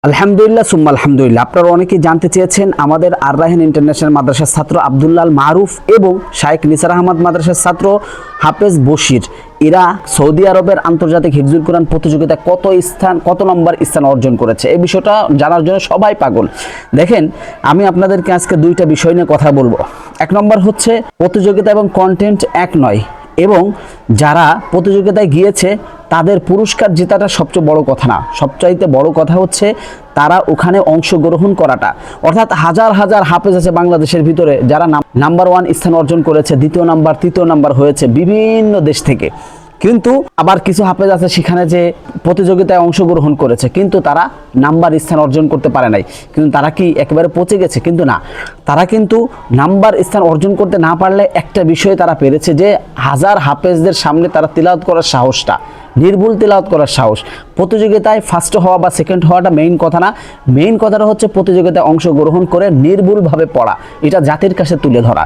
আলহামদুলিল্লাহ সুম্মা আলহামদুলিল্লাহ। আপনারা অনেকেই জানতে চেয়েছেন আমাদের আর রায়হান ইন্টারন্যাশনাল মাদ্রাসার ছাত্র আব্দুল্লাহ আল মারুফ এবং শাইখ নিসার আহমদ মাদ্রাসার ছাত্র হাফেজ বশির এরা সৌদি আরবের আন্তর্জাতিক হিফজুল কোরআন প্রতিযোগিতায় কত নম্বর স্থান অর্জন করেছে। এই বিষয়টা জানার জন্য সবাই পাগল। দেখেন, আমি আপনাদেরকে আজকে দুইটা বিষয় নিয়ে কথা বলবো। এক নম্বর হচ্ছে প্রতিযোগিতা এবং কন্টেন্ট এক নয়, এবং যারা প্রতিযোগিতায় গিয়েছে তাদের পুরস্কার জেতাটা সবচেয়ে বড় কথা না। সবচাইতে বড় কথা হচ্ছে তারা ওখানে অংশগ্রহণ করাটা। অর্থাৎ হাজার হাজার হাফেজ আছে বাংলাদেশের ভিতরে যারা নাম্বার 1 স্থান অর্জন করেছে, দ্বিতীয় নাম্বার, তৃতীয় নাম্বার হয়েছে বিভিন্ন দেশ থেকে। কিন্তু আবার কিছু হাফেজ আছে সেখানে যে প্রতিযোগিতায় অংশগ্রহণ করেছে কিন্তু তারা নাম্বার স্থান অর্জন করতে পারে নাই। কিন্তু তারা কি একেবারে পচে গেছে? কিন্তু না, তারা কিন্তু নাম্বার স্থান অর্জন করতে না পারলে একটা বিষয় তারা পেরেছে যে হাজার হাফেজদের সামনে তারা তিলাওয়াত করার সাহসটা, নির্ভুল তিলাওয়াত করার সাহস। প্রতিযোগিতায় ফার্স্ট হওয়া বা সেকেন্ড হওয়াটা মেইন কথা না, মেইন কথাটা হচ্ছে প্রতিযোগিতায় অংশগ্রহণ করে নির্ভুলভাবে পড়া, এটা জাতির কাছে তুলে ধরা।